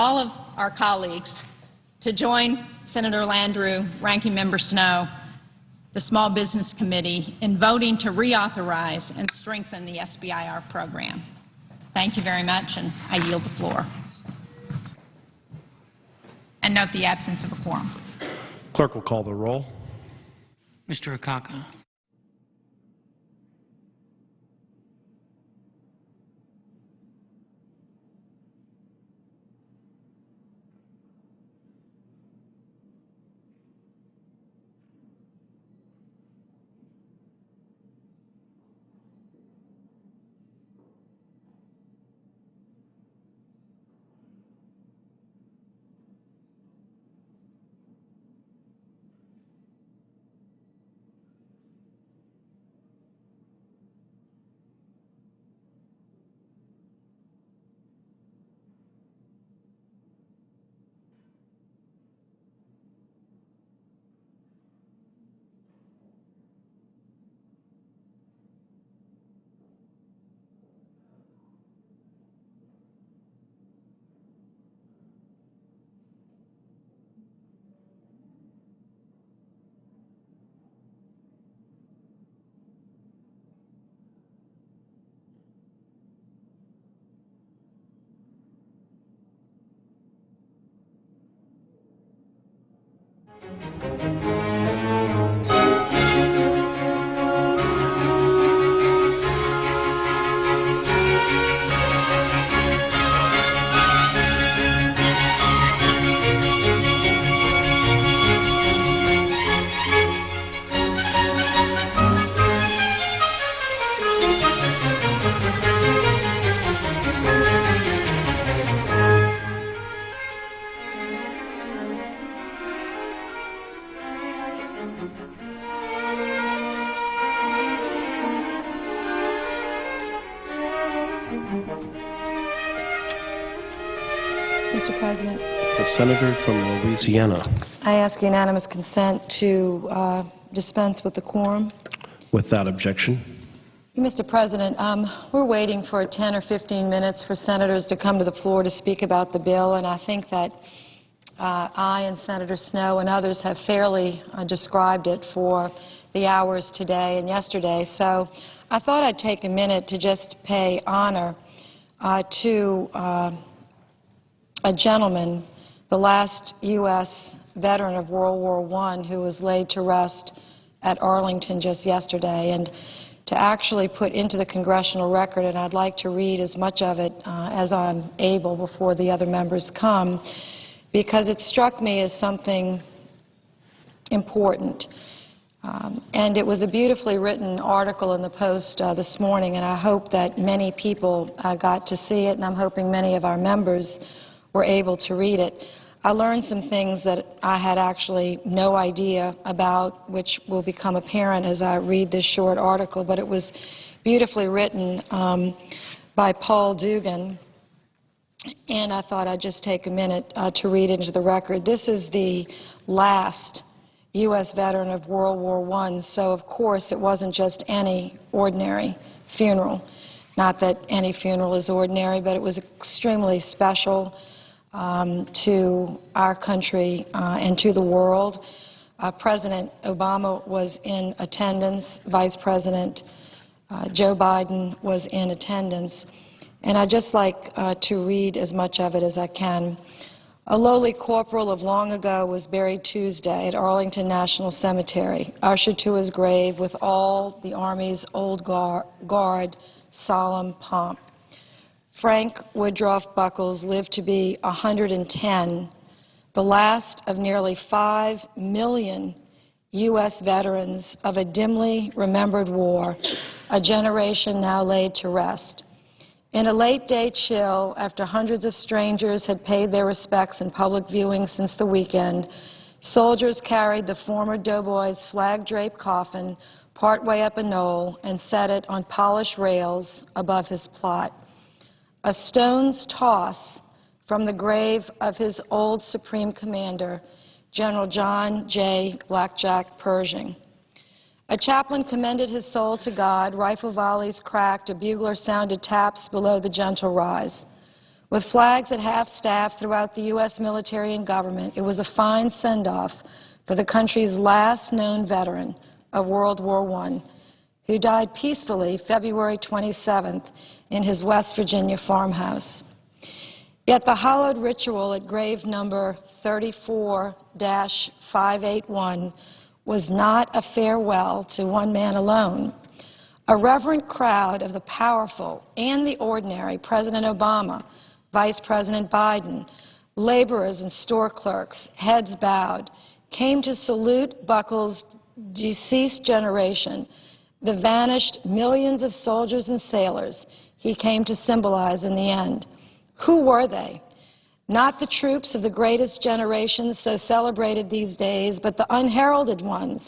all of our colleagues to join Senator Landrieu, Ranking Member Snowe, the Small Business Committee, in voting to reauthorize and strengthen the SBIR program. Thank you very much, and I yield the floor. And note the absence of a quorum. Clerk will call the roll. Mr. Akaka. Mr. President. The senator from Louisiana. I ask unanimous consent to dispense with the quorum. Without objection. Mr. President, we're waiting for 10 or 15 minutes for senators to come to the floor to speak about the bill, and I think that I and Senator Snowe and others have fairly described it for the hours today and yesterday. So I thought I'd take a minute to just pay honor to a gentleman, the last U.S. veteran of World War I, who was laid to rest at Arlington just yesterday, and to actually put into the congressional record, and I'd like to read as much of it as I'm able before the other members come, because it struck me as something important. And it was a beautifully written article in the Post this morning, and I hope that many people got to see it, and I'm hoping many of our members were able to read it. I learned some things that I had actually no idea about, which will become apparent as I read this short article, but it was beautifully written by Paul Dugan, and I thought I'd just take a minute to read it into the record. This is the last U.S. veteran of World War I, so of course it wasn't just any ordinary funeral. Not that any funeral is ordinary, but it was extremely special to our country and to the world. President Obama was in attendance. Vice President Joe Biden was in attendance. And I'd just like to read as much of it as I can. A lowly corporal of long ago was buried Tuesday at Arlington National Cemetery, ushered to his grave with all the Army's old guard solemn pomp. Frank Woodruff Buckles lived to be 110, the last of nearly 5 million U.S. veterans of a dimly remembered war, a generation now laid to rest. In a late-day chill, after hundreds of strangers had paid their respects in public viewing since the weekend, soldiers carried the former doughboy's flag-draped coffin partway up a knoll and set it on polished rails above his plot. A stone's toss from the grave of his old Supreme Commander, General John J. Blackjack Pershing. A chaplain commended his soul to God, rifle volleys cracked, a bugler sounded taps below the gentle rise. With flags at half-staff throughout the U.S. military and government, it was a fine send-off for the country's last known veteran of World War I, who died peacefully February 27th in his West Virginia farmhouse. Yet the hallowed ritual at grave number 34-581 was not a farewell to one man alone. A reverent crowd of the powerful and the ordinary, President Obama, Vice President Biden, laborers and store clerks, heads bowed, came to salute Buckles' deceased generation, the vanished millions of soldiers and sailors he came to symbolize in the end. Who were they? Not the troops of the greatest generation so celebrated these days, but the unheralded ones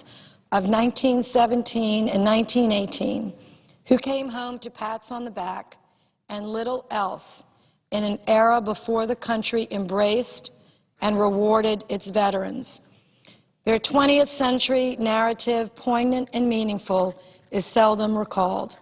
of 1917 and 1918, who came home to pats on the back and little else in an era before the country embraced and rewarded its veterans. Their 20th century narrative, poignant and meaningful, is seldom recalled.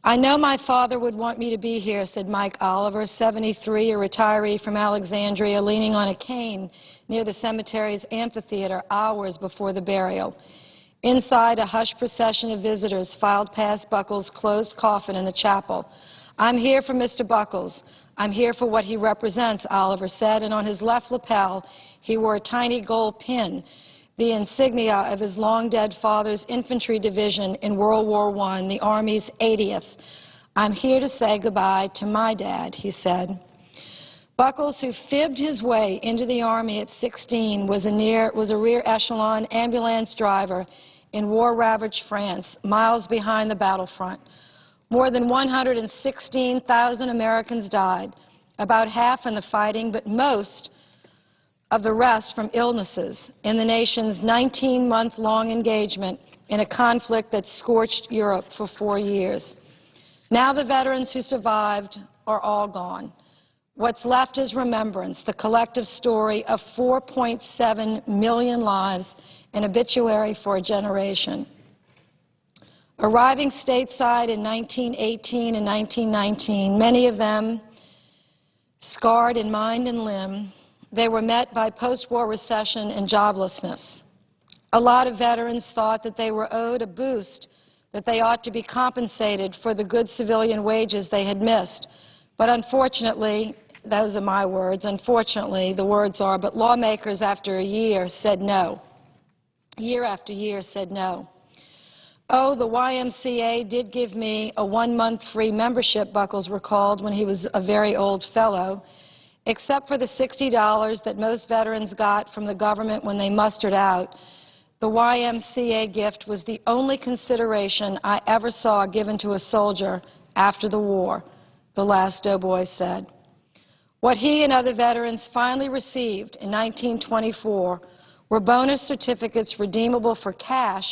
I know my father would want me to be here, said Mike Oliver, 73, a retiree from Alexandria, leaning on a cane near the cemetery's amphitheater hours before the burial. Inside, a hushed procession of visitors filed past Buckles' closed coffin in the chapel. I'm here for Mr. Buckles. I'm here for what he represents, Oliver said, and on his left lapel he wore a tiny gold pin, the insignia of his long-dead father's infantry division in World War I, the Army's 80th. I'm here to say goodbye to my dad, he said. Buckles, who fibbed his way into the Army at 16, was a rear echelon ambulance driver in war-ravaged France, miles behind the battlefront. More than 116,000 Americans died, about half in the fighting, but most of the rest from illnesses in the nation's 19-month-long engagement in a conflict that scorched Europe for 4 years. Now the veterans who survived are all gone. What's left is remembrance, the collective story of 4.7 million lives, an obituary for a generation. Arriving stateside in 1918 and 1919, many of them scarred in mind and limb, they were met by post-war recession and joblessness. A lot of veterans thought that they were owed a boost, that they ought to be compensated for the good civilian wages they had missed. But unfortunately, those are my words, unfortunately, the words are, but lawmakers after a year said no. Year after year said no. Oh, the YMCA did give me a 1-month free membership, Buckles recalled, when he was a very old fellow. Except for the $60 that most veterans got from the government when they mustered out, the YMCA gift was the only consideration I ever saw given to a soldier after the war, the last doughboy said. What he and other veterans finally received in 1924 were bonus certificates redeemable for cash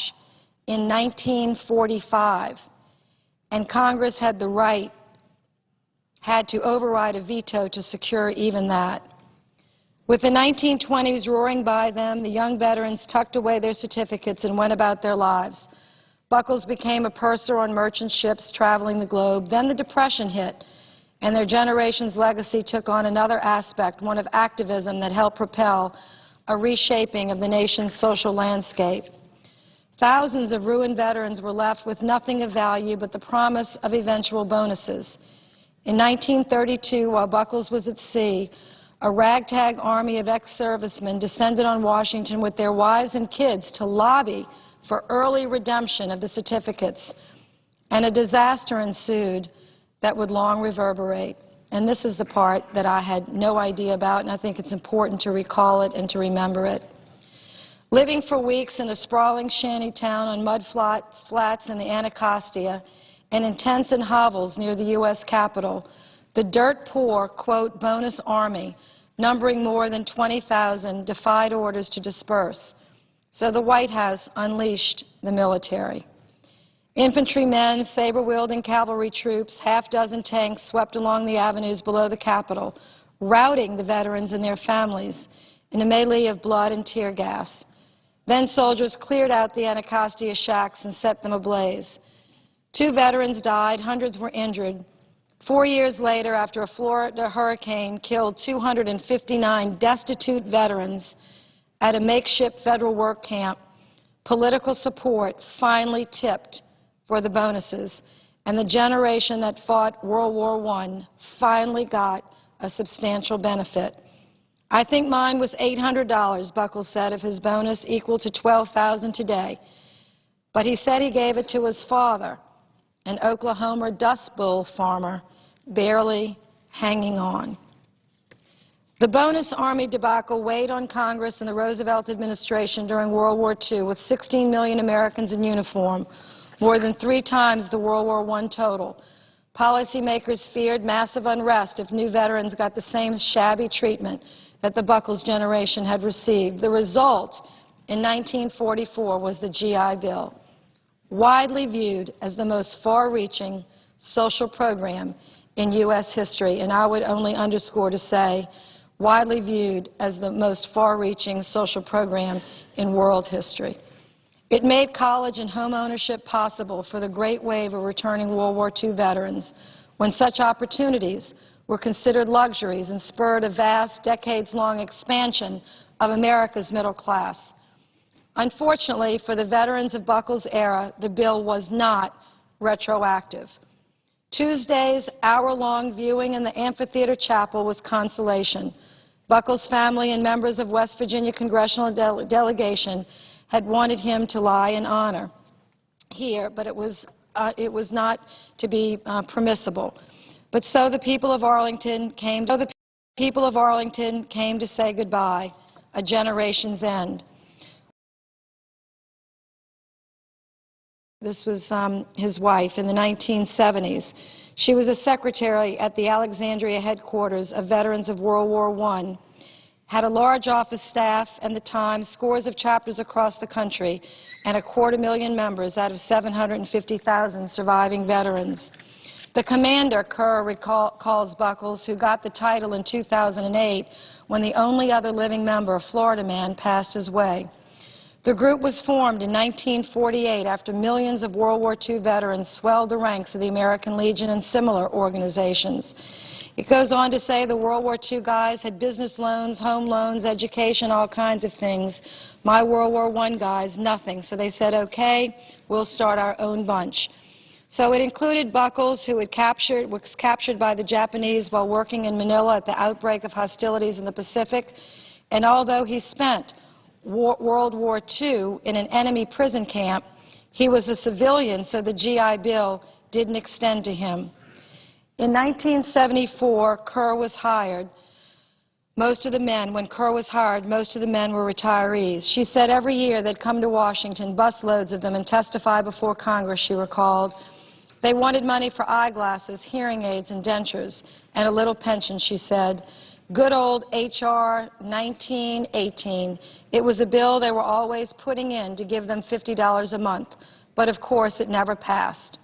in 1945, and Congress had to override a veto to secure even that. With the 1920s roaring by them, the young veterans tucked away their certificates and went about their lives. Buckles became a purser on merchant ships traveling the globe. Then the Depression hit, and their generation's legacy took on another aspect, one of activism that helped propel a reshaping of the nation's social landscape. Thousands of ruined veterans were left with nothing of value but the promise of eventual bonuses. In 1932, while Buckles was at sea, a ragtag army of ex-servicemen descended on Washington with their wives and kids to lobby for early redemption of the certificates, and a disaster ensued that would long reverberate. And this is the part that I had no idea about, and I think it's important to recall it and to remember it. Living for weeks in a sprawling shanty town on mud flats in the Anacostia and in tents and hovels near the U.S. Capitol, the dirt-poor, quote, bonus army, numbering more than 20,000, defied orders to disperse. So the White House unleashed the military. Infantrymen, saber-wielding cavalry troops, half-dozen tanks swept along the avenues below the Capitol, routing the veterans and their families in a melee of blood and tear gas. Then soldiers cleared out the Anacostia shacks and set them ablaze. 2 veterans died, hundreds were injured, 4 years later, after a Florida hurricane killed 259 destitute veterans at a makeshift federal work camp, political support finally tipped for the bonuses, and the generation that fought World War I finally got a substantial benefit. I think mine was $800, Buckles said, of his bonus equal to $12,000 today. But he said he gave it to his father, an Oklahoma Dust Bowl farmer, barely hanging on. The bonus Army debacle weighed on Congress and the Roosevelt administration during World War II, with 16 million Americans in uniform, more than 3 times the World War I total. Policymakers feared massive unrest if new veterans got the same shabby treatment that the Buckles generation had received. The result in 1944 was the GI Bill, widely viewed as the most far-reaching social program in U.S. history, and I would only underscore to say widely viewed as the most far-reaching social program in world history. It made college and home ownership possible for the great wave of returning World War II veterans, when such opportunities were considered luxuries, and spurred a vast, decades-long expansion of America's middle class. Unfortunately, for the veterans of Buckles' era, the bill was not retroactive. Tuesday's hour-long viewing in the amphitheater chapel was consolation. Buckles' family and members of West Virginia congressional delegation had wanted him to lie in honor here, but it was not to be permissible. But so the people of Arlington came to say goodbye, a generation's end. This was his wife in the 1970s. She was a secretary at the Alexandria headquarters of Veterans of World War I, had a large office staff and the Times, scores of chapters across the country, and 250,000 members out of 750,000 surviving veterans. The commander, Kerr, recalls Buckles, who got the title in 2008 when the only other living member, a Florida man, passed his way. The group was formed in 1948 after millions of World War II veterans swelled the ranks of the American Legion and similar organizations. It goes on to say the World War II guys had business loans, home loans, education, all kinds of things. My World War I guys, nothing. So they said, okay, we'll start our own bunch. So it included Buckles, who was captured by the Japanese while working in Manila at the outbreak of hostilities in the Pacific. And although he spent World War II in an enemy prison camp, he was a civilian, so the GI Bill didn't extend to him. In 1974, Kerr was hired. When Kerr was hired, most of the men were retirees. She said every year they'd come to Washington, busloads of them, and testify before Congress, she recalled. They wanted money for eyeglasses, hearing aids, and dentures, and a little pension, she said. Good old H.R. 1918. It was a bill they were always putting in to give them $50 a month. But, of course, it never passed.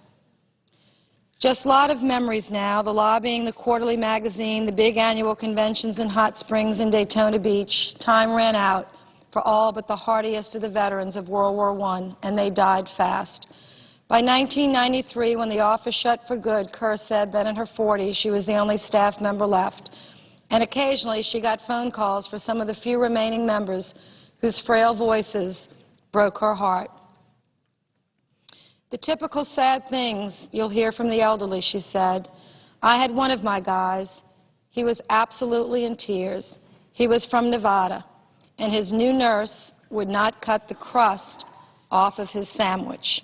Just a lot of memories now, the lobbying, the quarterly magazine, the big annual conventions in Hot Springs and Daytona Beach. Time ran out for all but the hardiest of the veterans of World War I, and they died fast. By 1993, when the office shut for good, Kerr said that in her 40s she was the only staff member left. And occasionally she got phone calls for some of the few remaining members whose frail voices broke her heart. The typical sad things you'll hear from the elderly, she said. I had one of my guys. He was absolutely in tears. He was from Nevada, and his new nurse would not cut the crust off of his sandwich.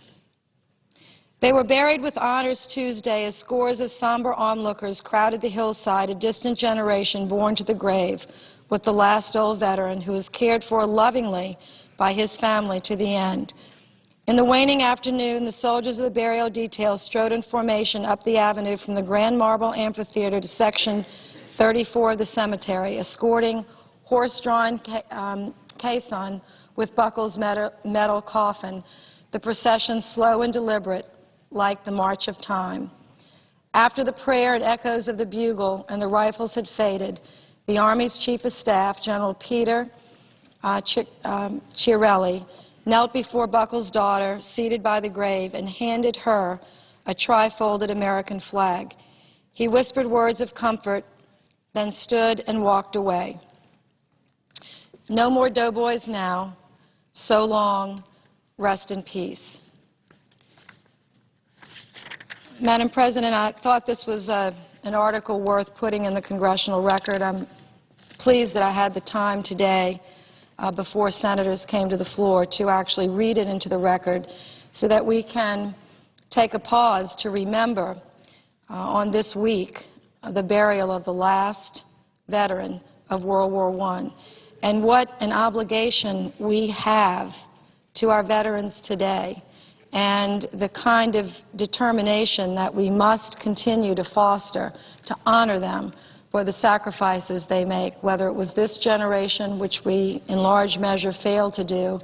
They were buried with honors Tuesday as scores of somber onlookers crowded the hillside, a distant generation borne to the grave with the last old veteran who was cared for lovingly by his family to the end. In the waning afternoon, the soldiers of the burial detail strode in formation up the avenue from the Grand Marble Amphitheater to Section 34 of the cemetery, escorting horse-drawn caisson with Buckles' metal coffin, the procession slow and deliberate, like the march of time. After the prayer and echoes of the bugle and the rifles had faded, the Army's Chief of Staff, General Peter Chiarelli, knelt before Buckles' daughter, seated by the grave, and handed her a tri-folded American flag. He whispered words of comfort, then stood and walked away. No more doughboys now. So long. Rest in peace. Madam President, I thought this was an article worth putting in the congressional record. I'm pleased that I had the time today, before senators came to the floor, to actually read it into the record so that we can take a pause to remember on this week the burial of the last veteran of World War I, and what an obligation we have to our veterans today, and the kind of determination that we must continue to foster to honor them for the sacrifices they make, whether it was this generation, which we in large measure failed to do,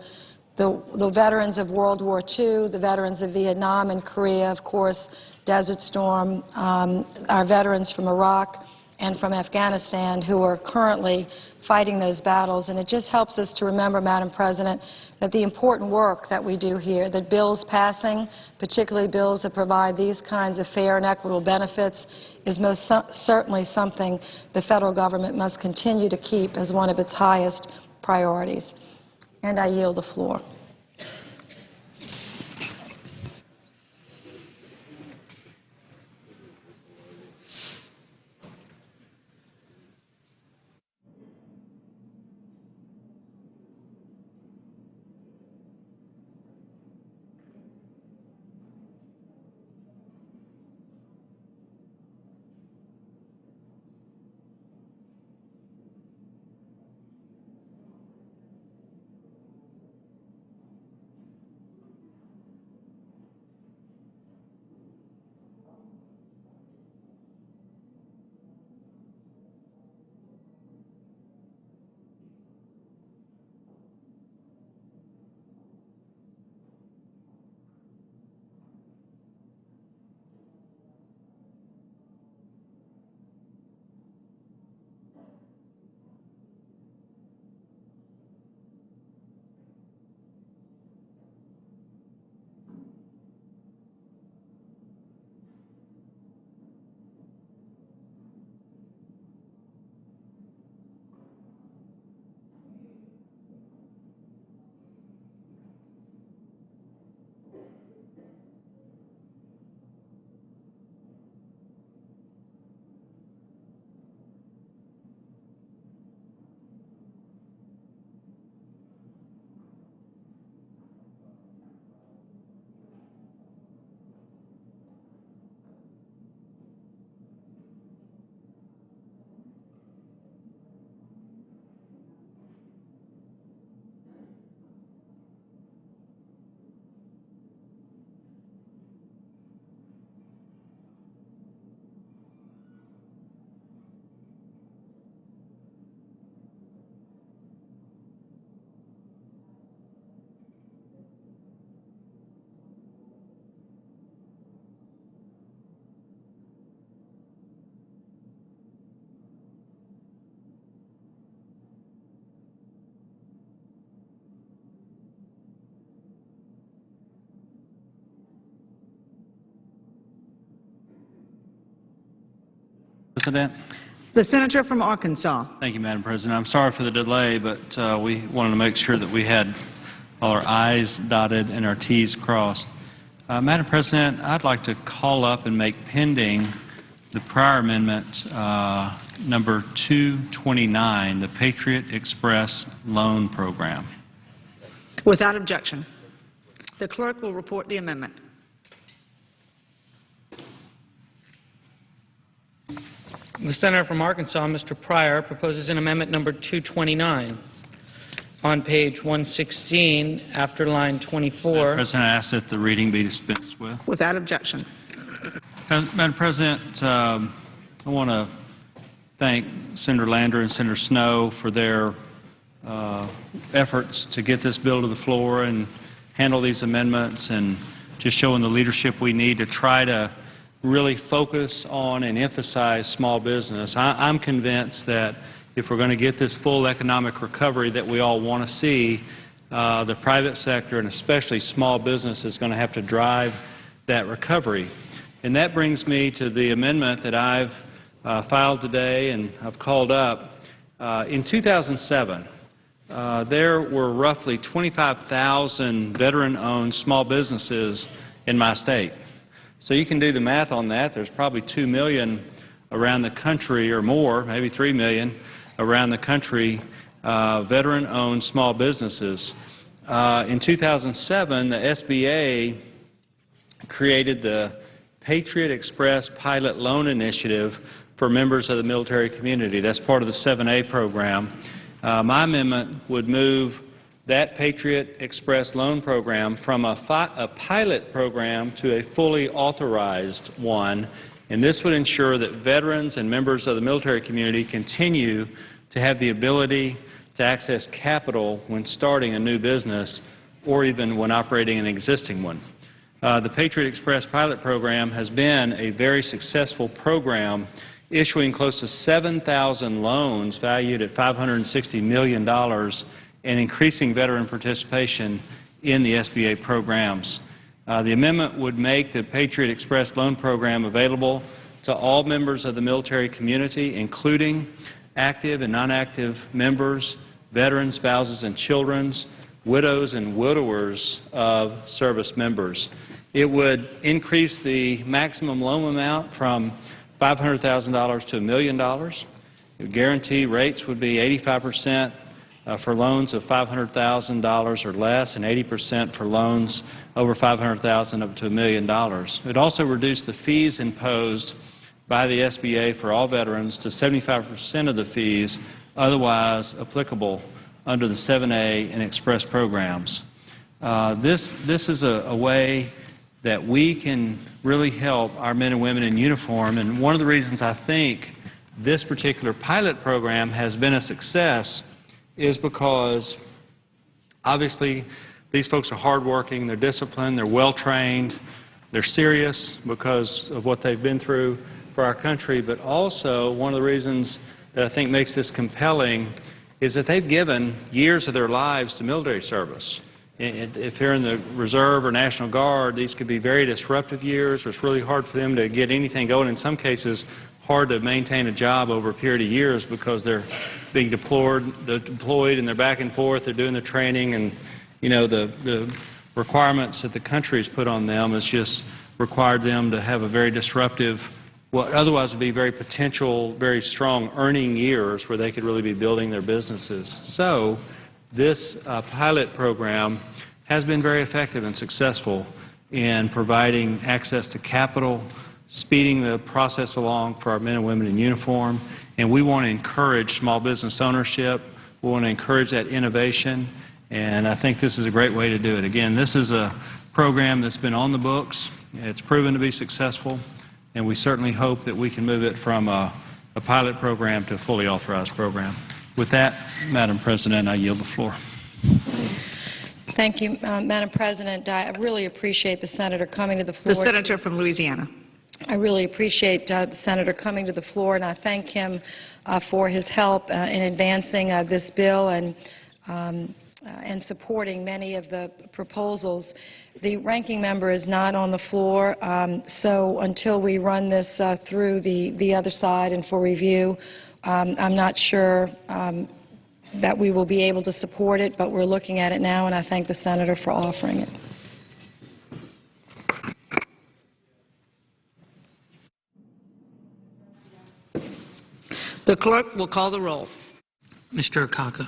the veterans of World War II, the veterans of Vietnam and Korea, of course, Desert Storm, our veterans from Iraq and from Afghanistan who are currently fighting those battles. And it just helps us to remember, Madam President, that the important work that we do here, that bills passing, particularly bills that provide these kinds of fair and equitable benefits, is most certainly something the federal government must continue to keep as one of its highest priorities. And I yield the floor. President. The Senator from Arkansas. Thank you, Madam President. I'm sorry for the delay, but we wanted to make sure that we had all our I's dotted and our T's crossed. Madam President, I'd like to call up and make pending the prior amendment number 229, the Patriot Express Loan Program. Without objection. The clerk will report the amendment. The Senator from Arkansas, Mr. Pryor, proposes an amendment number 229. On page 116, after line 24. Madam President, I ask that the reading be dispensed with. Without objection. Madam President, I want to thank Senator Landrieu and Senator Snowe for their efforts to get this bill to the floor and handle these amendments, and just showing the leadership we need to try to really focus on and emphasize small business. I'm convinced that if we're going to get this full economic recovery that we all want to see, the private sector and especially small business is going to have to drive that recovery. And that brings me to the amendment that I've filed today and I've called up. In 2007, there were roughly 25,000 veteran-owned small businesses in my state. So you can do the math on that. There's probably 2 million around the country or more, maybe 3 million around the country, veteran-owned small businesses. In 2007, the SBA created the Patriot Express Pilot Loan Initiative for members of the military community. That's part of the 7A program. My amendment would move that Patriot Express loan program from a pilot program to a fully authorized one, and this would ensure that veterans and members of the military community continue to have the ability to access capital when starting a new business or even when operating an existing one. The Patriot Express pilot program has been a very successful program, issuing close to 7,000 loans valued at $560 million and increasing veteran participation in the SBA programs. The amendment would make the Patriot Express loan program available to all members of the military community, including active and non-active members, veterans, spouses, and children, widows and widowers of service members. It would increase the maximum loan amount from $500,000 to $1 million. The guarantee rates would be 85% for loans of $500,000 or less and 80% for loans over $500,000 up to $1 million. It would also reduce the fees imposed by the SBA for all veterans to 75% of the fees otherwise applicable under the 7A and Express programs. This is a way that we can really help our men and women in uniform, and one of the reasons I think this particular pilot program has been a success is because obviously these folks are hardworking, they're disciplined, they're well-trained, they're serious because of what they've been through for our country, but also one of the reasons that I think makes this compelling is that they've given years of their lives to military service. If they're in the Reserve or National Guard, these could be very disruptive years. It's really hard for them to get anything going. In some cases, hard to maintain a job over a period of years because they're being deployed and they're back and forth, they're doing the training, and you know the requirements that the country's put on them has just required them to have a very disruptive, what otherwise would be very potential, very strong earning years where they could really be building their businesses. So this pilot program has been very effective and successful in providing access to capital, speeding the process along for our men and women in uniform, and we want to encourage small business ownership. We want to encourage that innovation, and I think this is a great way to do it. Again, this is a program that's been on the books. It's proven to be successful, and we certainly hope that we can move it from a pilot program to a fully authorized program. With that, Madam President, I yield the floor. Thank you, Madam President. I really appreciate the Senator coming to the floor. The Senator from Louisiana. I really appreciate the Senator coming to the floor, and I thank him for his help in advancing this bill and supporting many of the proposals. The ranking member is not on the floor, so until we run this through the other side and for review, I'm not sure that we will be able to support it, but we're looking at it now, and I thank the Senator for offering it. The clerk will call the roll. Mr. Akaka.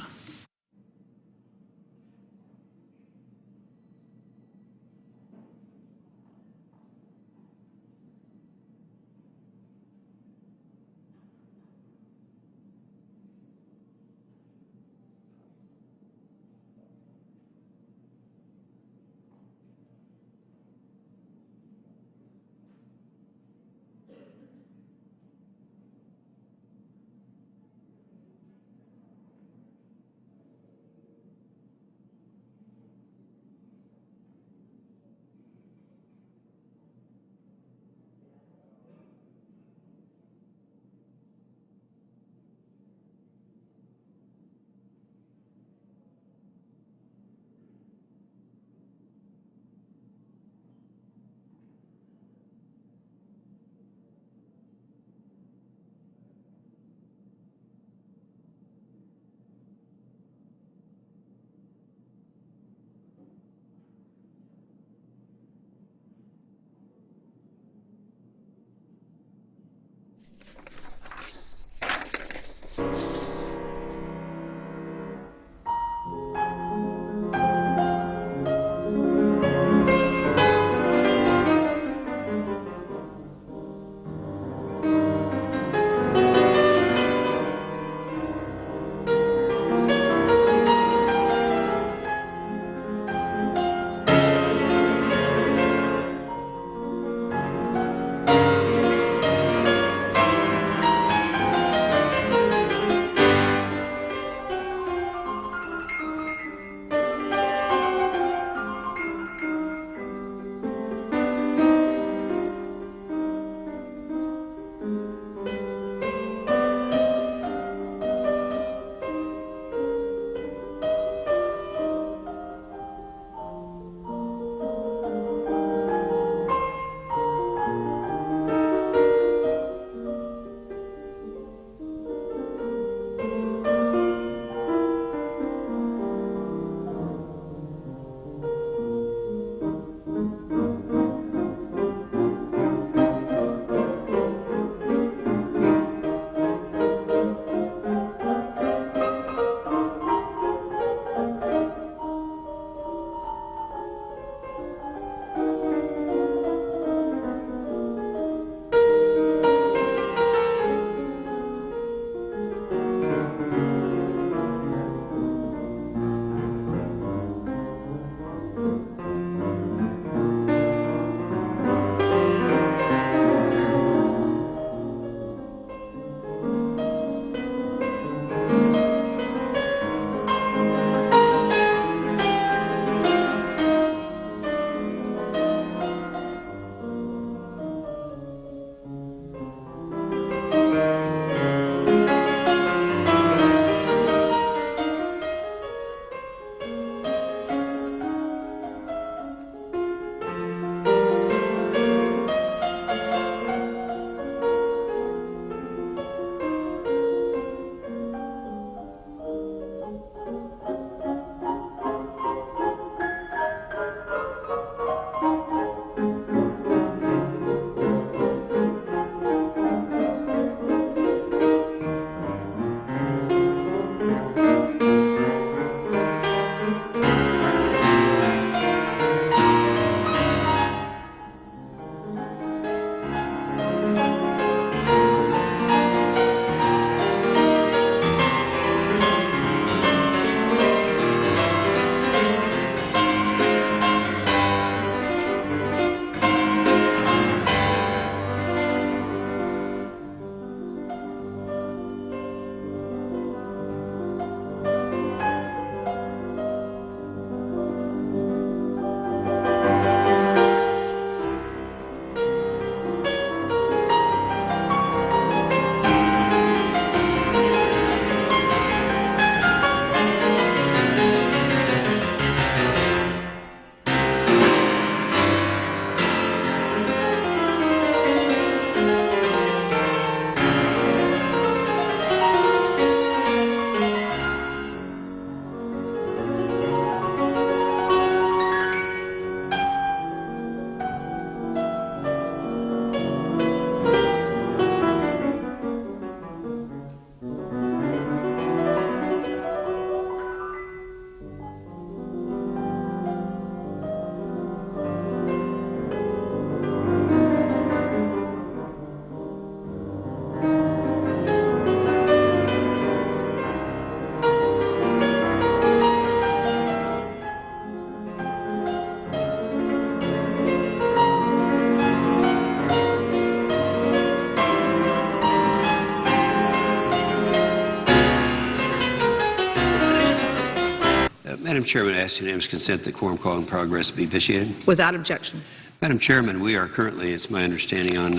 Madam Chairman, I ask unanimous consent that quorum call in progress be vitiated. Without objection. Madam Chairman, we are currently, it's my understanding, on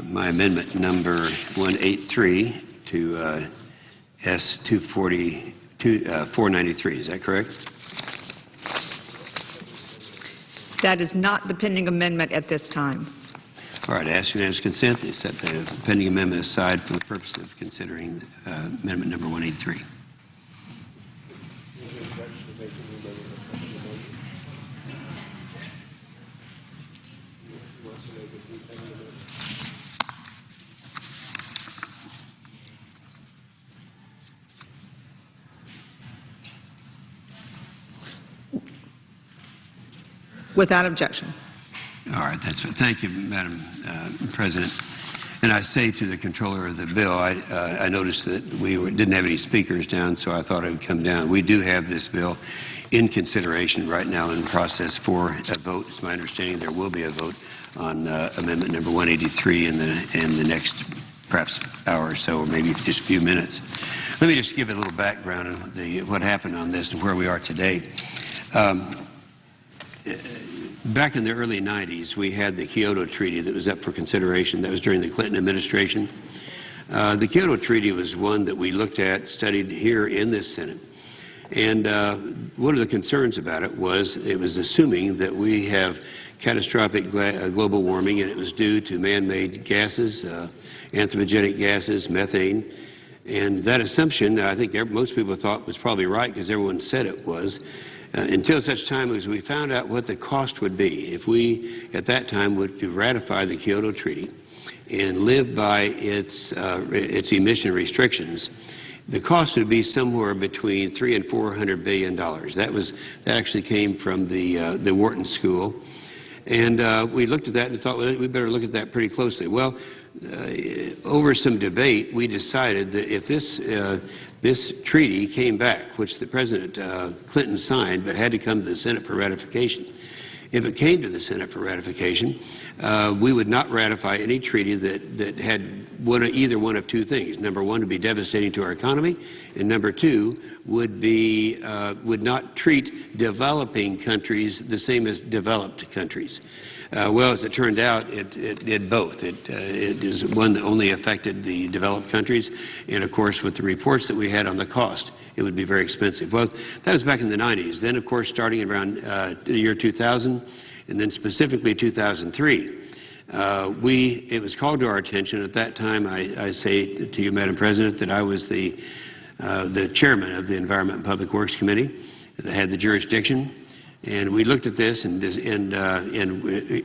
my amendment number 183 to S-240, 493. Is that correct? That is not the pending amendment at this time. All right. I ask unanimous consent to set the pending amendment aside for the purpose of considering amendment number 183. Without objection. All right. Thank you, Madam President. And I say to the controller of the bill, I noticed that we didn't have any speakers down, so I thought I would come down. We do have this bill in consideration right now in the process for a vote. It's my understanding there will be a vote on amendment number 183 in the next perhaps hour or so, or maybe just a few minutes. Let me just give a little background on what happened on this and where we are today. Back in the early 90s, we had the Kyoto Treaty that was up for consideration. That was during the Clinton administration. The Kyoto Treaty was one that we looked at, studied here in this Senate. And one of the concerns about it was assuming that we have catastrophic global warming, and it was due to man-made gases, anthropogenic gases, methane. And that assumption, I think most people thought was probably right because everyone said it was. Until such time as we found out what the cost would be if we, at that time, would ratify the Kyoto Treaty and live by its emission restrictions. The cost would be somewhere between $300 and $400 billion. That actually came from the Wharton School, and we looked at that and thought, well, we better look at that pretty closely. Well, over some debate, we decided that if this treaty came back, which the President Clinton signed, but had to come to the Senate for ratification. If it came to the Senate for ratification, we would not ratify any treaty that had either one of two things. Number one, would be devastating to our economy, and number two, would not treat developing countries the same as developed countries. Well, as it turned out, it did both. It is one that only affected the developed countries, and of course, with the reports that we had on the cost, it would be very expensive. Well, that was back in the 90s. Then, of course, starting around the year 2000, and then specifically 2003, it was called to our attention at that time. I say to you, Madam President, that I was the chairman of the Environment and Public Works Committee that had the jurisdiction. And we looked at this and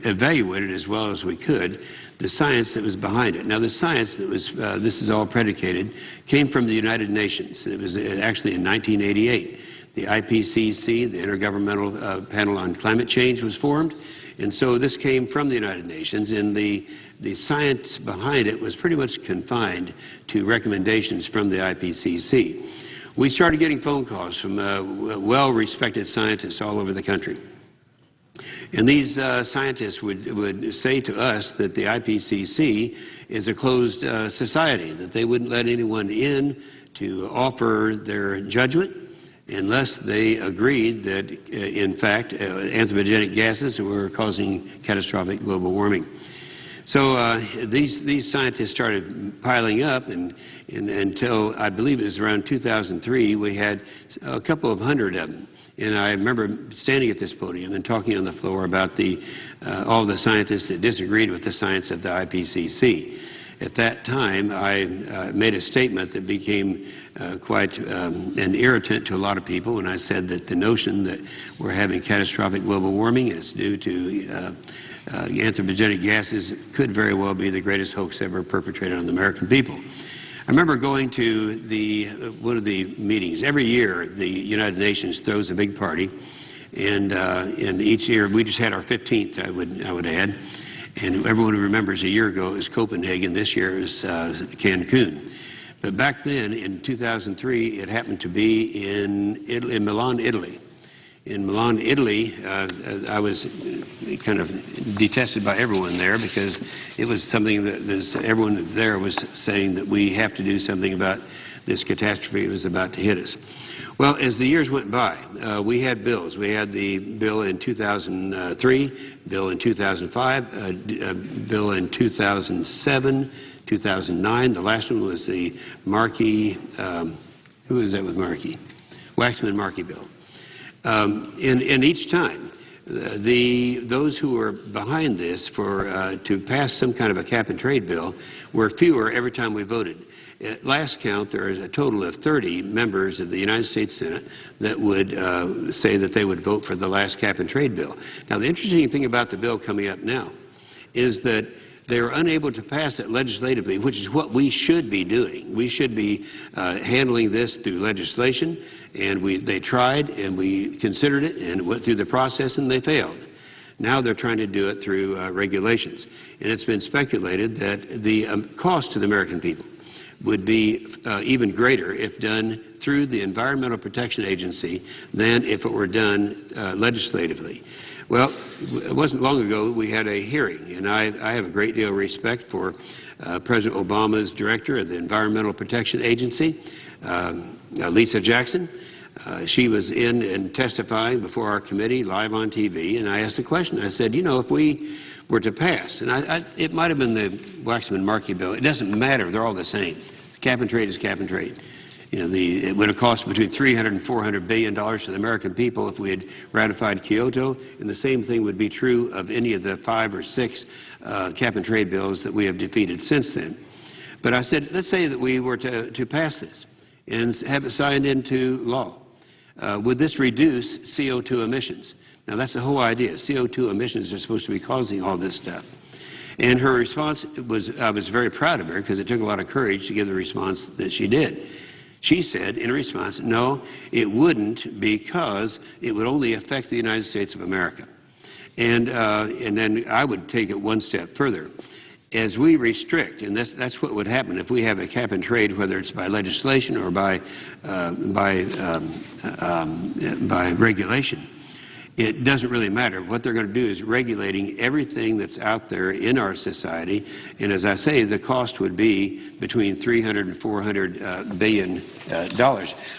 evaluated as well as we could the science that was behind it. Now, the science that was, this is all predicated, came from the United Nations. It was actually in 1988. The IPCC, the Intergovernmental Panel on Climate Change, was formed. And so this came from the United Nations, and the science behind it was pretty much confined to recommendations from the IPCC. We started getting phone calls from well-respected scientists all over the country. And these scientists would say to us that the IPCC is a closed society, that they wouldn't let anyone in to offer their judgment unless they agreed that, in fact, anthropogenic gases were causing catastrophic global warming. So these scientists started piling up, and until I believe it was around 2003, we had a couple of hundred of them. And I remember standing at this podium and talking on the floor about all the scientists that disagreed with the science of the IPCC. At that time, I made a statement that became quite an irritant to a lot of people when I said that the notion that we're having catastrophic global warming is due to anthropogenic gases could very well be the greatest hoax ever perpetrated on the American people. I remember going to one of the meetings. Every year, the United Nations throws a big party, and each year, we just had our 15th, I would add, and everyone remembers a year ago it was Copenhagen. This year it was Cancun. But back then, in 2003, it happened to be in Milan, Italy. In Milan, Italy, I was kind of detested by everyone there because it was something that everyone there was saying that we have to do something about this catastrophe was about to hit us. Well, as the years went by, we had bills. We had the bill in 2003, bill in 2005, bill in 2007, 2009. The last one was the Markey, who was that with Markey? Waxman-Markey bill. And each time, those who were behind this to pass some kind of a cap-and-trade bill were fewer every time we voted. At last count, there is a total of 30 members of the United States Senate that would say that they would vote for the last cap-and-trade bill. Now, the interesting thing about the bill coming up now is that they were unable to pass it legislatively, which is what we should be doing. We should be handling this through legislation, and they tried, and we considered it, and went through the process, and they failed. Now they're trying to do it through regulations. And it's been speculated that the cost to the American people would be even greater if done through the Environmental Protection Agency than if it were done legislatively. Well, it wasn't long ago we had a hearing, and I have a great deal of respect for President Obama's director of the Environmental Protection Agency, Lisa Jackson. She was in and testifying before our committee live on TV, and I asked a question. I said, you know, if we were to pass, and it might have been the Waxman-Markey bill. It doesn't matter. They're all the same. Cap and trade is cap and trade. You know, it would have cost between $300 and $400 billion to the American people if we had ratified Kyoto, and the same thing would be true of any of the 5 or 6 cap and trade bills that we have defeated since then. But I said, let's say that we were to pass this and have it signed into law. Would this reduce CO2 emissions? Now, that's the whole idea. CO2 emissions are supposed to be causing all this stuff. And her response was, I was very proud of her because it took a lot of courage to give the response that she did. She said in response, no, it wouldn't, because it would only affect the United States of America. And then I would take it one step further. As we restrict, and that's what would happen if we have a cap and trade, whether it's by legislation or by regulation, it doesn't really matter. What they're going to do is regulating everything that's out there in our society. And as I say, the cost would be between $300 and $400 billion.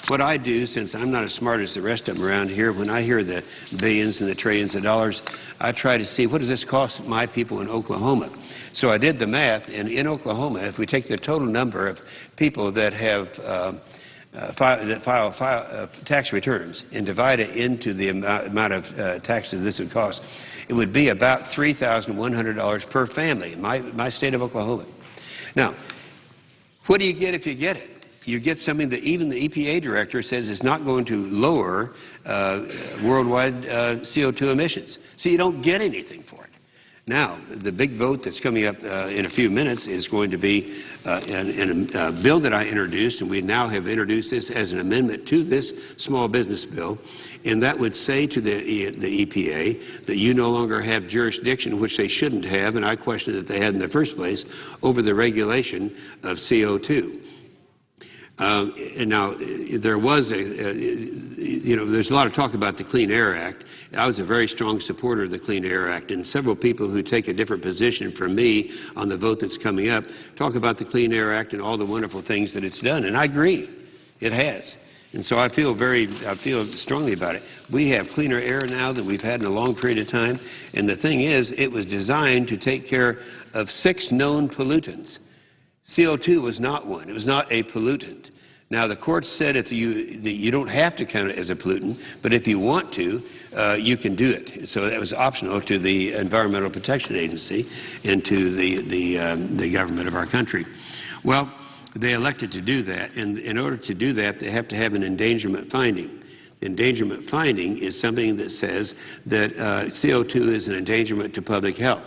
What I do, since I'm not as smart as the rest of them around here, when I hear the billions and the trillions of dollars, I try to see what does this cost my people in Oklahoma. So I did the math, and in Oklahoma, if we take the total number of people that have file tax returns and divide it into the amount of taxes this would cost, it would be about $3,100 per family in my state of Oklahoma. Now, what do you get if you get it? You get something that even the EPA director says is not going to lower worldwide CO2 emissions. So you don't get anything for it. Now, the big vote that's coming up in a few minutes is going to be a bill that I introduced, and we now have introduced this as an amendment to this small business bill, and that would say to the EPA that you no longer have jurisdiction, which they shouldn't have, and I question that they had in the first place, over the regulation of CO2. And now, there was there's a lot of talk about the Clean Air Act. I was a very strong supporter of the Clean Air Act, and several people who take a different position from me on the vote that's coming up talk about the Clean Air Act and all the wonderful things that it's done, and I agree. It has. And so I feel strongly about it. We have cleaner air now than we've had in a long period of time, and the thing is, it was designed to take care of 6 known pollutants. CO2 was not one. It was not a pollutant. Now, the court said that you don't have to count it as a pollutant, but if you want to, you can do it. So that was optional to the Environmental Protection Agency and to the government of our country. Well, they elected to do that, and in order to do that, they have to have an endangerment finding. Endangerment finding is something that says that CO2 is an endangerment to public health.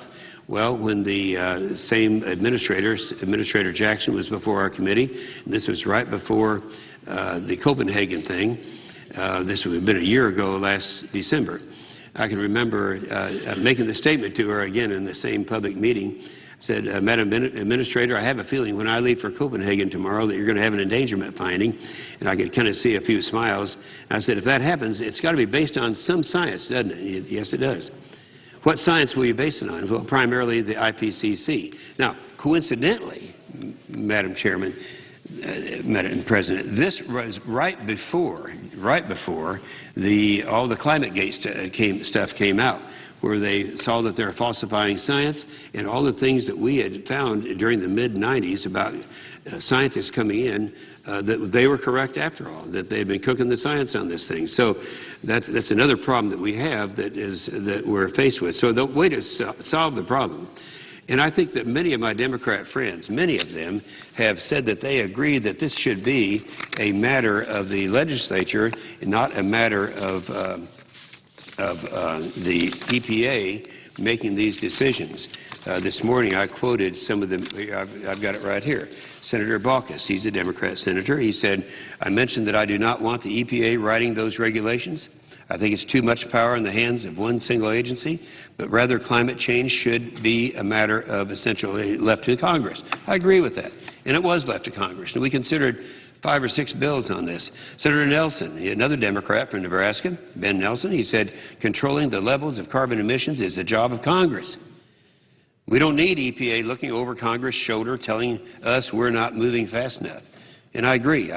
Well, when the same Administrator Jackson, was before our committee, and this was right before the Copenhagen thing, this would have been a year ago last December, I can remember making the statement to her again in the same public meeting. I said, Madam Administrator, I have a feeling when I leave for Copenhagen tomorrow that you're going to have an endangerment finding, and I could kind of see a few smiles. And I said, if that happens, it's got to be based on some science, doesn't it? Yes, it does. What science will you base it on? Well, primarily the IPCC. Now, coincidentally, Madam Chairman, Madam President, this was right before all the ClimateGate stuff came out, where they saw that they're falsifying science, and all the things that we had found during the mid-'90s about scientists coming in, that they were correct after all, that they had been cooking the science on this thing. So that's another problem that we have that we're faced with. So the way to solve the problem, and I think that many of my Democrat friends, many of them, have said that they agree that this should be a matter of the legislature, not a matter of the EPA making these decisions. This morning I quoted some of them. I've got it right here. Senator Baucus, he's a Democrat senator. He said, I mentioned that I do not want the EPA writing those regulations. I think it's too much power in the hands of one single agency, but rather climate change should be a matter of essentially left to Congress. I agree with that. And it was left to Congress. And we considered 5 or 6 bills on this. Senator Nelson, another Democrat from Nebraska, Ben Nelson, he said, controlling the levels of carbon emissions is the job of Congress. We don't need EPA looking over Congress' shoulder telling us we're not moving fast enough. And I agree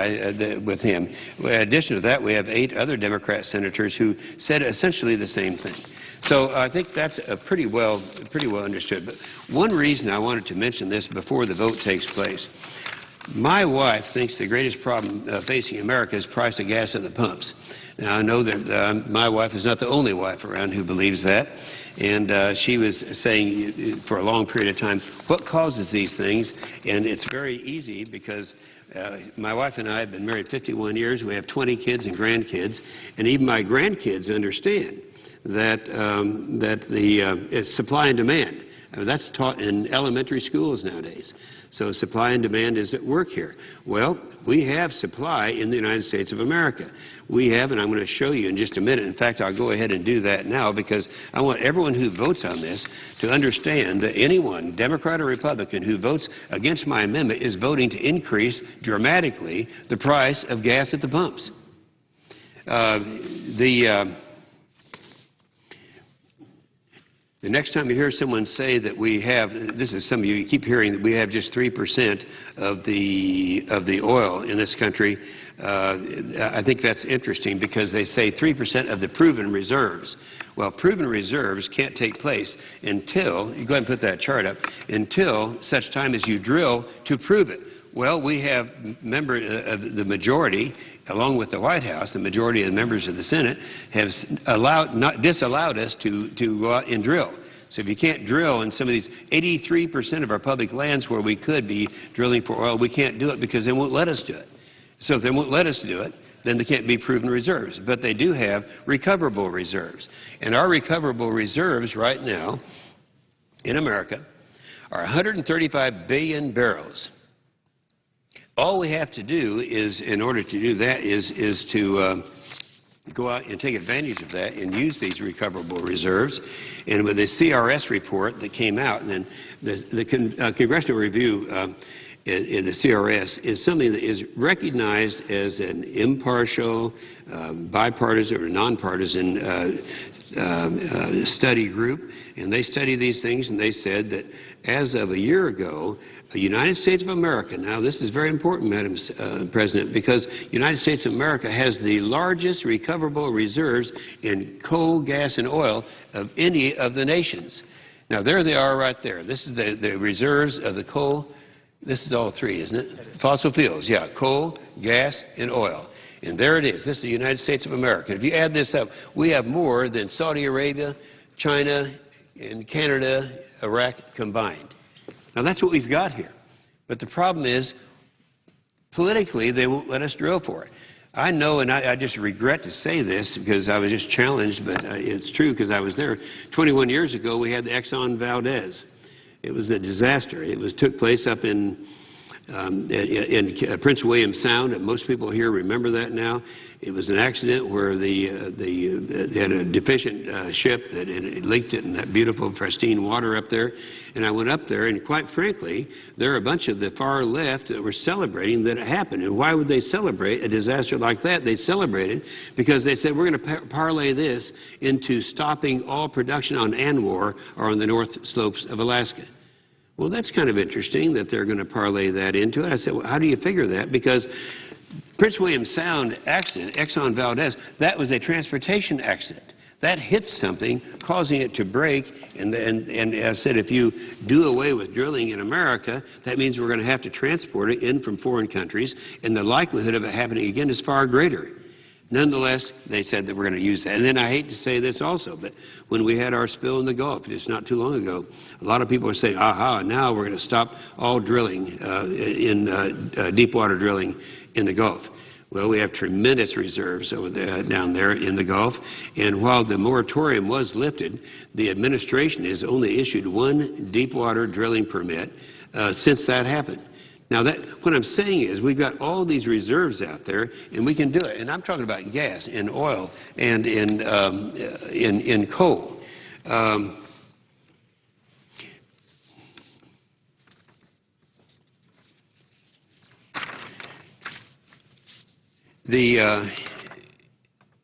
with him. In addition to that, we have 8 other Democrat senators who said essentially the same thing. So I think that's pretty well understood. But one reason I wanted to mention this before the vote takes place, my wife thinks the greatest problem facing America is price of gas at the pumps. Now, I know that my wife is not the only wife around who believes that. And she was saying for a long period of time, what causes these things? And it's very easy because my wife and I have been married 51 years. We have 20 kids and grandkids. And even my grandkids understand that, it's supply and demand. I mean, that's taught in elementary schools nowadays. So supply and demand is at work here. Well, we have supply in the United States of America. We have, and I'm going to show you in just a minute. In fact, I'll go ahead and do that now because I want everyone who votes on this to understand that anyone, Democrat or Republican, who votes against my amendment is voting to increase dramatically the price of gas at the pumps. The next time you hear someone say that we have, this is some of you keep hearing that we have just 3% of the oil in this country, I think that's interesting because they say 3% of the proven reserves. Well, proven reserves can't take place until, you go ahead and put that chart up, until such time as you drill to prove it. Well, we have the majority, along with the White House, the majority of the members of the Senate have disallowed us to go out and drill. So if you can't drill in some of these 83% of our public lands where we could be drilling for oil, we can't do it because they won't let us do it. So if they won't let us do it, then they can't be proven reserves. But they do have recoverable reserves. And our recoverable reserves right now in America are 135 billion barrels. All we have to do is, in order to do that, is to go out and take advantage of that and use these recoverable reserves. And with the CRS report that came out, and then the Congressional Review in the CRS is something that is recognized as an impartial, bipartisan or nonpartisan study group, and they study these things, and they said that as of a year ago, the United States of America, now this is very important, Madam President, because the United States of America has the largest recoverable reserves in coal, gas, and oil of any of the nations. Now, there they are right there. This is the reserves of the coal. This is all 3, isn't it? Fossil fuels, yeah, coal, gas, and oil. And there it is. This is the United States of America. If you add this up, we have more than Saudi Arabia, China, and Canada, Iraq combined. Now, that's what we've got here. But the problem is, politically, they won't let us drill for it. I know, and I just regret to say this because I was just challenged, but it's true because I was there. 21 years ago, we had the Exxon Valdez. It was a disaster. It took place up in Prince William Sound, and most people here remember that now. It was an accident where they had a deficient ship that it leaked it in that beautiful, pristine water up there. And I went up there, and quite frankly, there are a bunch of the far left that were celebrating that it happened. And why would they celebrate a disaster like that? They celebrated because they said, we're going to parlay this into stopping all production on ANWR or on the North Slopes of Alaska. Well, that's kind of interesting that they're going to parlay that into it. I said, well, how do you figure that? Because Prince William Sound accident, Exxon Valdez, that was a transportation accident. That hits something, causing it to break, and as I said, if you do away with drilling in America, that means we're going to have to transport it in from foreign countries, and the likelihood of it happening again is far greater. Nonetheless, they said that we're going to use that. And then I hate to say this also, but when we had our spill in the Gulf just not too long ago, a lot of people are saying, aha, now we're going to stop all drilling deep water drilling in the Gulf. Well, we have tremendous reserves over there, down there in the Gulf, and while the moratorium was lifted, the administration has only issued one deep water drilling permit since that happened. Now, what I'm saying is we've got all these reserves out there, and we can do it. And I'm talking about gas and oil and in coal.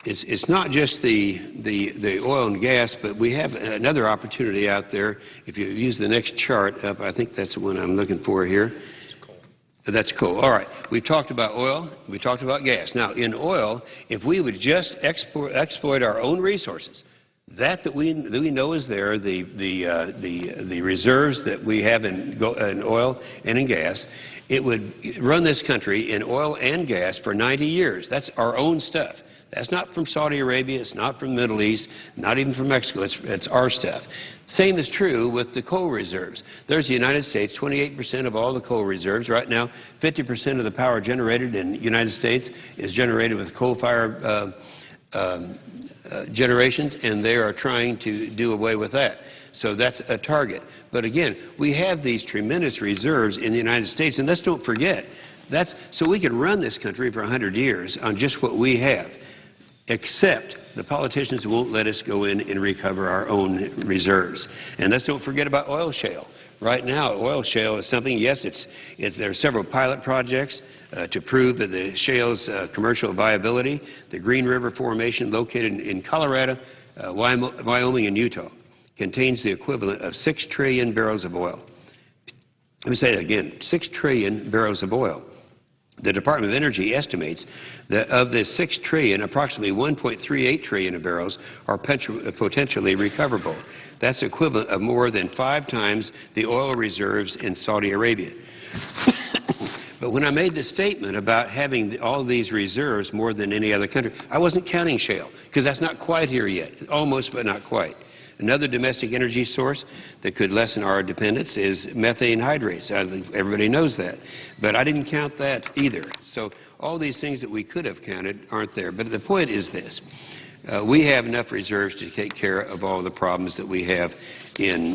It's not just the oil and gas, but we have another opportunity out there. If you use the next chart up, I think that's the one I'm looking for here. That's coal. All right. We've talked about oil. We talked about gas. Now, in oil, if we would just exploit our own resources, that we know is there, the reserves that we have in oil and in gas, it would run this country in oil and gas for 90 years. That's our own stuff. That's not from Saudi Arabia. It's not from the Middle East, not even from Mexico. It's our stuff. Same is true with the coal reserves. There's the United States, 28% of all the coal reserves. Right now, 50% of the power generated in the United States is generated with coal-fired generations, and they are trying to do away with that. So that's a target. But again, we have these tremendous reserves in the United States, and let's don't forget, that's so we could run this country for 100 years on just what we have, except the politicians won't let us go in and recover our own reserves. And let's don't forget about oil shale. Right now, oil shale is something, yes, there are several pilot projects to prove that the shale's commercial viability. The Green River Formation, located in Colorado, Wyoming, and Utah, contains the equivalent of 6 trillion barrels of oil. Let me say that again, 6 trillion barrels of oil. The Department of Energy estimates that of the 6 trillion, approximately 1.38 trillion of barrels are potentially recoverable. That's equivalent of more than 5 times the oil reserves in Saudi Arabia. But when I made the statement about having all these reserves more than any other country, I wasn't counting shale, because that's not quite here yet. Almost, but not quite. Another domestic energy source that could lessen our dependence is methane hydrates. Everybody knows that. But I didn't count that either. So all these things that we could have counted aren't there. But the point is this. We have enough reserves to take care of all the problems that we have in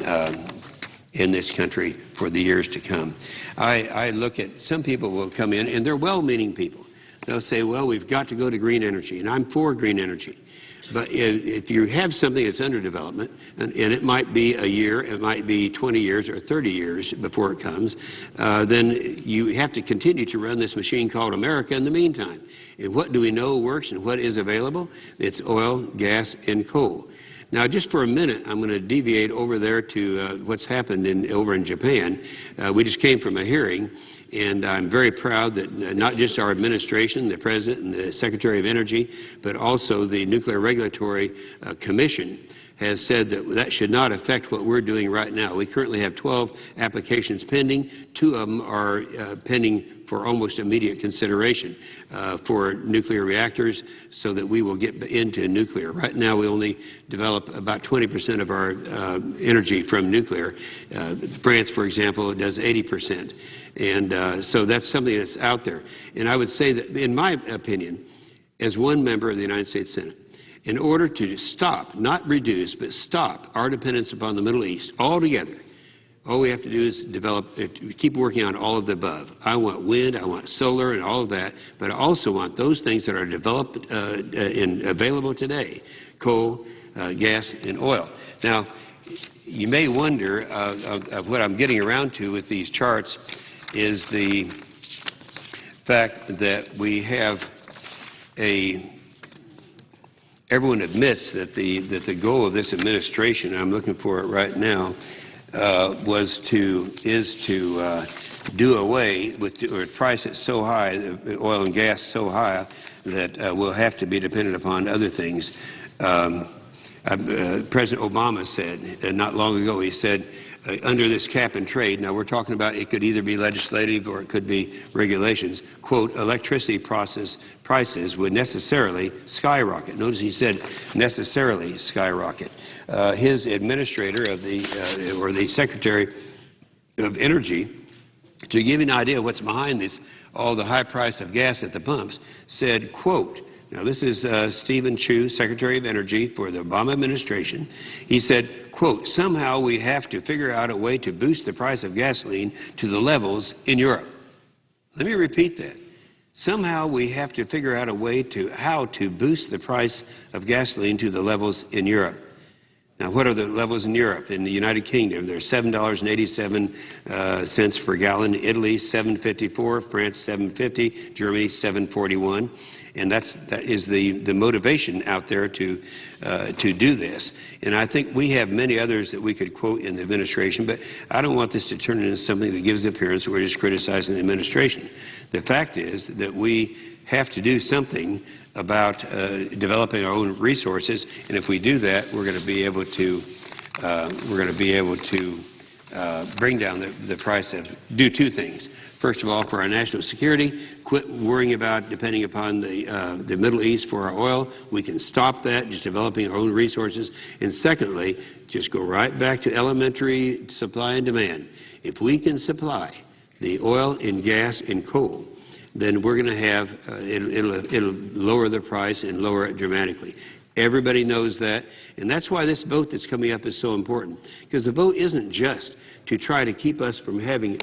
this country for the years to come. I look at some people will come in, and they're well-meaning people. They'll say, well, we've got to go to green energy, and I'm for green energy. But if you have something that's under development, and it might be a year, it might be 20 years or 30 years before it comes, then you have to continue to run this machine called America in the meantime. And what do we know works and what is available? It's oil, gas, and coal. Now, just for a minute, I'm going to deviate over there to what's happened over in Japan. We just came from a hearing, and I'm very proud that not just our administration, the President and the Secretary of Energy, but also the Nuclear Regulatory Commission has said that that should not affect what we're doing right now. We currently have 12 applications pending. 2 of them are pending for almost immediate consideration for nuclear reactors so that we will get into nuclear. Right now, we only develop about 20% of our energy from nuclear. France, for example, does 80%. And so that's something that's out there. And I would say that, in my opinion, as one member of the United States Senate, in order to stop, not reduce, but stop our dependence upon the Middle East altogether, all we have to do is keep working on all of the above. I want wind, I want solar, and all of that, but I also want those things that are developed and available today, coal, gas, and oil. Now, you may wonder of what I'm getting around to with these charts is the fact that we have everyone admits that the goal of this administration, I'm looking for it right now, is to do away with or price it so high, oil and gas so high, that we'll have to be dependent upon other things. President Obama said not long ago, he said, under this cap and trade, now we're talking about it could either be legislative or it could be regulations, quote, electricity prices would necessarily skyrocket. Notice he said necessarily skyrocket. His administrator of the Secretary of Energy, to give you an idea of what's behind this, all the high price of gas at the pumps, said, quote, now this is Stephen Chu, Secretary of Energy for the Obama administration. He said, quote, somehow we have to figure out a way to boost the price of gasoline to the levels in Europe. Let me repeat that. Somehow we have to figure out a way to how to boost the price of gasoline to the levels in Europe. Now, what are the levels in Europe? In the United Kingdom, they're $7.87 per gallon. Italy, $7.54. France, $7.50. Germany, $7.41. And that is the motivation out there to do this. And I think we have many others that we could quote in the administration, but I don't want this to turn into something that gives the appearance that we're just criticizing the administration. The fact is that we have to do something about developing our own resources, and if we do that, we're going to be able to bring down the price of do two things. First of all, for our national security, quit worrying about depending upon the Middle East for our oil. We can stop that, just developing our own resources. And secondly, just go right back to elementary supply and demand. If we can supply the oil and gas and coal, then we're going to have, it'll lower the price and lower it dramatically. Everybody knows that, and that's why this vote that's coming up is so important, because the vote isn't just to try to keep us from having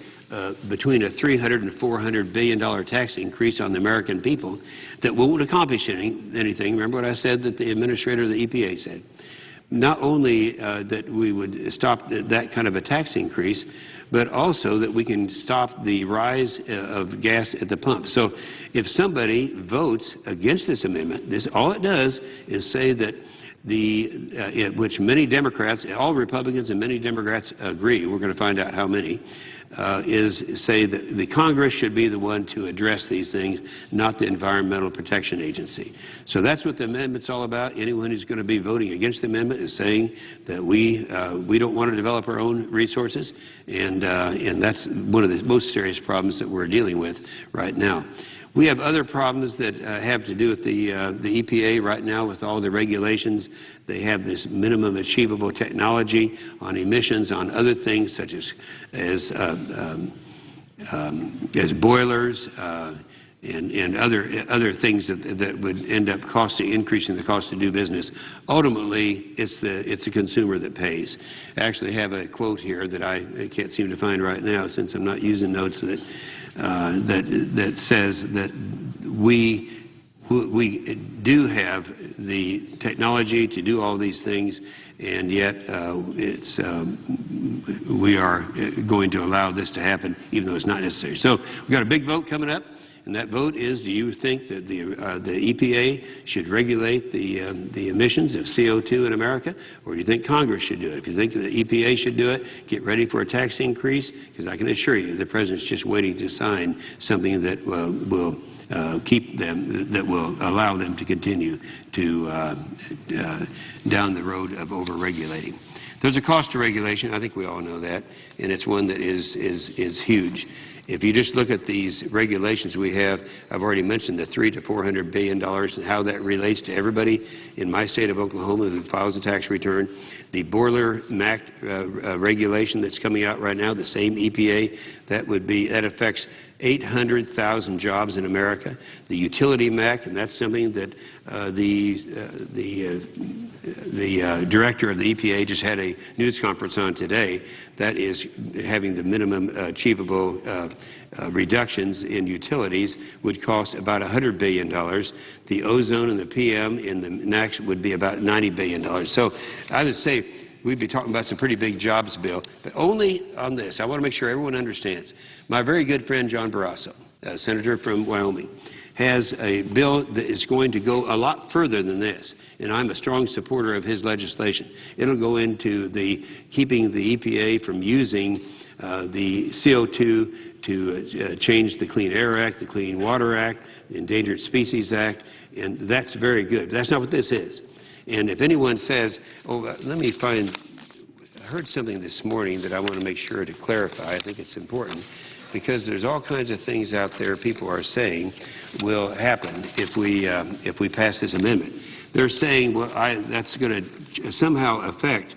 between a $300 and $400 billion tax increase on the American people that won't accomplish anything. Remember what I said that the administrator of the EPA said? Not only that we would stop that kind of a tax increase, but also that we can stop the rise of gas at the pump. So if somebody votes against this amendment, all it does is say that which many Democrats, all Republicans and many Democrats agree, we're going to find out how many, is say that the Congress should be the one to address these things, not the Environmental Protection Agency. So that's what the amendment's all about. Anyone who's going to be voting against the amendment is saying that we don't want to develop our own resources, and that's one of the most serious problems that we're dealing with right now. We have other problems that have to do with the EPA right now with all the regulations. They have this minimum achievable technology on emissions, on other things such as boilers and other things that would end up increasing the cost to do business. Ultimately, it's the consumer that pays. I actually have a quote here that I can't seem to find right now since I'm not using notes that says that we do have the technology to do all these things, and yet we are going to allow this to happen even though it's not necessary. So we've got a big vote coming up. And that vote is, do you think that the EPA should regulate the emissions of CO2 in America, or do you think Congress should do it? If you think that the EPA should do it, get ready for a tax increase, because I can assure you the President's just waiting to sign something that will keep them, that will allow them to continue to down the road of over-regulating. There's a cost to regulation. I think we all know that, and it's one that is huge. If you just look at these regulations we have, I've already mentioned the $300 to $400 billion and how that relates to everybody in my state of Oklahoma who files a tax return. The boiler MAC regulation that's coming out right now, the same EPA, that affects 800,000 jobs in America. The utility MAC, and that's something that the director of the EPA just had a news conference on today. That is having the minimum achievable reductions in utilities would cost about $100 billion. The ozone and the PM in the NACs would be about $90 billion. So I would say we'd be talking about some pretty big jobs bill, but only on this. I want to make sure everyone understands. My very good friend John Barrasso, Senator from Wyoming, has a bill that is going to go a lot further than this, and I'm a strong supporter of his legislation. It'll go into keeping the EPA from using the CO2 to change the Clean Air Act, the Clean Water Act, the Endangered Species Act, and that's very good. That's not what this is. And if anyone says, oh, let me find, I heard something this morning that I want to make sure to clarify. I think it's important, because there's all kinds of things out there people are saying will happen if we pass this amendment. They're saying, well, that's going to somehow affect.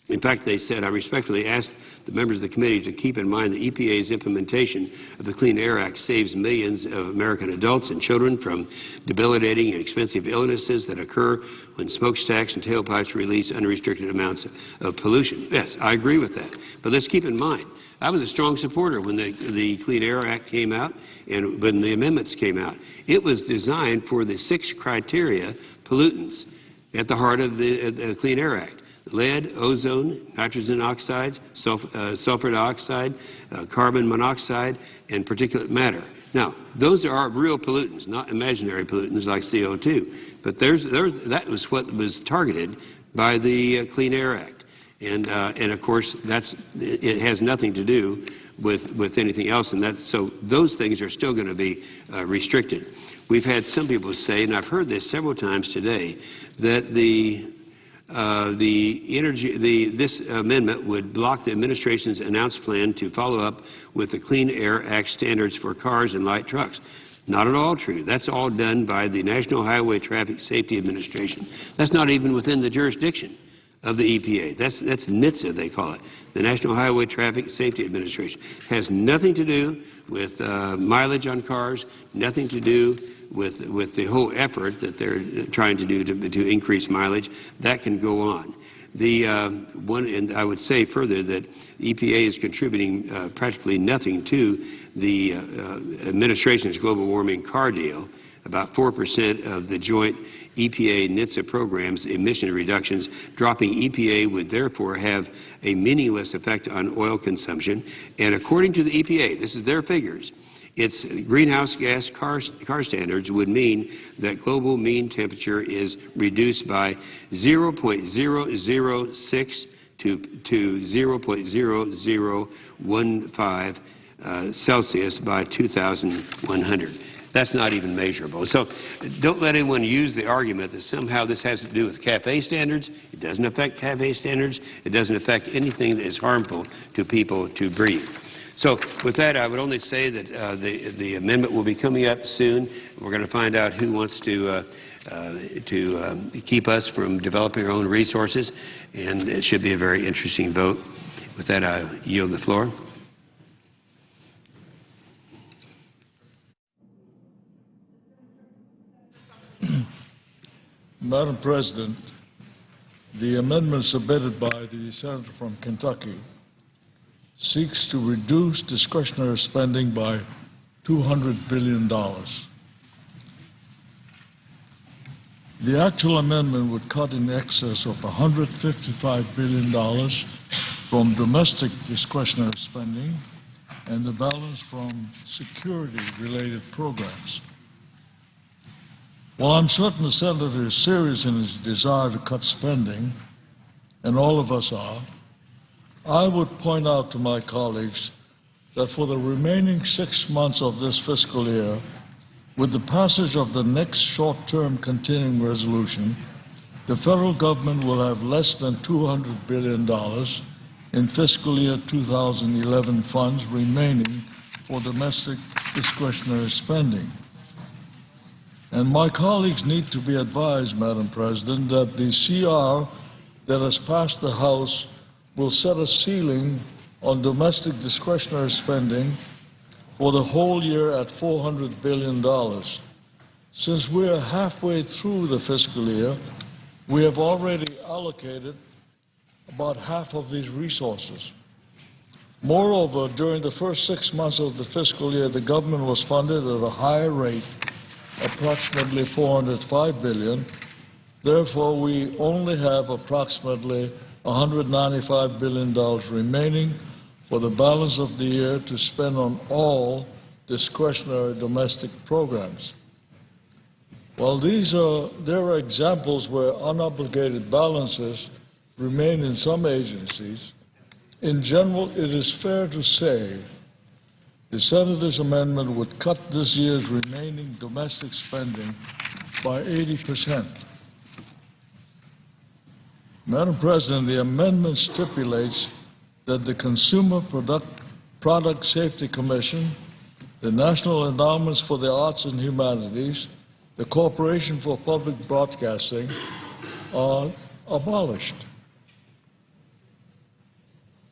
In fact, they said, I respectfully ask the members of the committee to keep in mind that EPA's implementation of the Clean Air Act saves millions of American adults and children from debilitating and expensive illnesses that occur when smokestacks and tailpipes release unrestricted amounts of pollution. Yes, I agree with that. But let's keep in mind, I was a strong supporter when the Clean Air Act came out and when the amendments came out. It was designed for the 6 criteria pollutants at the heart of the Clean Air Act: lead, ozone, nitrogen oxides, sulfur dioxide, carbon monoxide, and particulate matter. Now, those are real pollutants, not imaginary pollutants like CO2. But that was what was targeted by the Clean Air Act. And of course, it has nothing to do with anything else, and so those things are still going to be restricted. We've had some people say, and I've heard this several times today, that this amendment would block the administration's announced plan to follow up with the Clean Air Act standards for cars and light trucks. Not at all true. That's all done by the National Highway Traffic Safety Administration. That's not even within the jurisdiction of the EPA. That's NHTSA, they call it, the National Highway Traffic Safety Administration. Has nothing to do with mileage on cars, nothing to do with the whole effort that they're trying to do to increase mileage. That can go on. And I would say further that EPA is contributing practically nothing to the administration's global warming car deal. About 4% of the joint EPA-NHTSA program's emission reductions. Dropping EPA would therefore have a meaningless effect on oil consumption. And according to the EPA, this is their figures, its greenhouse gas car standards would mean that global mean temperature is reduced by 0.006 to 0.0015 Celsius by 2100. That's not even measurable. So don't let anyone use the argument that somehow this has to do with CAFE standards. It doesn't affect CAFE standards. It doesn't affect anything that is harmful to people to breathe. So with that, I would only say that the amendment will be coming up soon. We're going to find out who wants to keep us from developing our own resources, and it should be a very interesting vote. With that, I yield the floor. Madam President, the amendment submitted by the Senator from Kentucky seeks to reduce discretionary spending by $200 billion. The actual amendment would cut in excess of $155 billion from domestic discretionary spending and the balance from security-related programs. While I'm certain the Senator is serious in his desire to cut spending, and all of us are, I would point out to my colleagues that for the remaining 6 months of this fiscal year, with the passage of the next short-term continuing resolution, the federal government will have less than $200 billion in fiscal year 2011 funds remaining for domestic discretionary spending. And my colleagues need to be advised, Madam President, that the CR that has passed the House will set a ceiling on domestic discretionary spending for the whole year at $400 billion. Since we are halfway through the fiscal year, we have already allocated about half of these resources. Moreover, during the first 6 months of the fiscal year, the government was funded at a higher rate, approximately $405 billion. Therefore, we only have approximately $195 billion remaining for the balance of the year to spend on all discretionary domestic programs. While there are examples where unobligated balances remain in some agencies, in general, it is fair to say the Senator's amendment would cut this year's remaining domestic spending by 80%. Madam President, the amendment stipulates that the Consumer Product Safety Commission, the National Endowments for the Arts and Humanities, the Corporation for Public Broadcasting are abolished.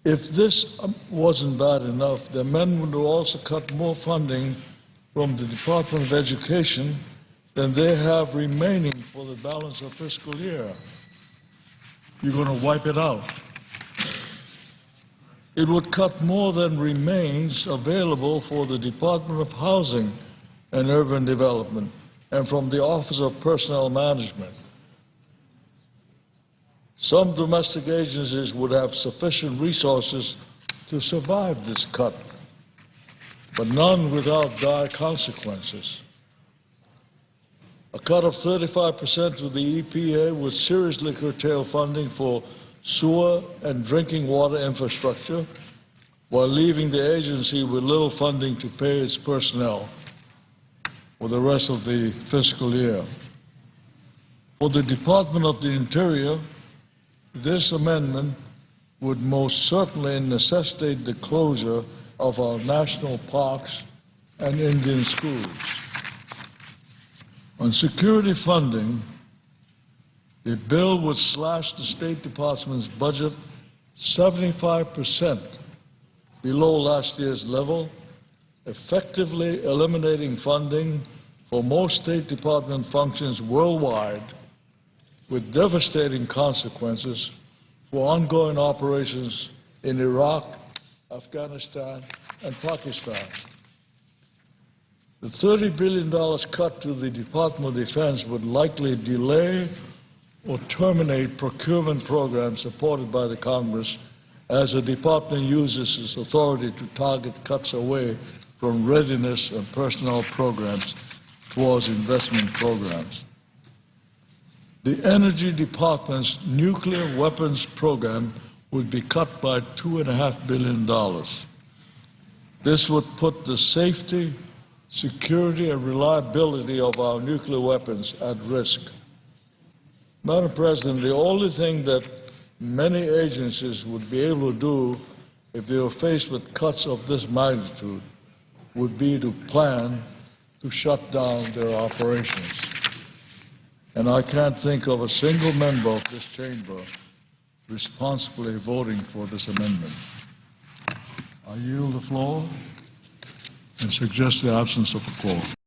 If this wasn't bad enough, the amendment will also cut more funding from the Department of Education than they have remaining for the balance of fiscal year. You're going to wipe it out. It would cut more than remains available for the Department of Housing and Urban Development and from the Office of Personnel Management. Some domestic agencies would have sufficient resources to survive this cut, but none without dire consequences. A cut of 35% to the EPA would seriously curtail funding for sewer and drinking water infrastructure while leaving the agency with little funding to pay its personnel for the rest of the fiscal year. For the Department of the Interior, this amendment would most certainly necessitate the closure of our national parks and Indian schools. On security funding, the bill would slash the State Department's budget 75% below last year's level, effectively eliminating funding for most State Department functions worldwide, with devastating consequences for ongoing operations in Iraq, Afghanistan, and Pakistan. The $30 billion cut to the Department of Defense would likely delay or terminate procurement programs supported by the Congress as the Department uses its authority to target cuts away from readiness and personnel programs towards investment programs. The Energy Department's nuclear weapons program would be cut by $2.5 billion. This would put the safety, security, and reliability of our nuclear weapons at risk. Madam President, the only thing that many agencies would be able to do if they were faced with cuts of this magnitude would be to plan to shut down their operations. And I can't think of a single member of this chamber responsibly voting for this amendment. I yield the floor and suggest the absence of a quorum.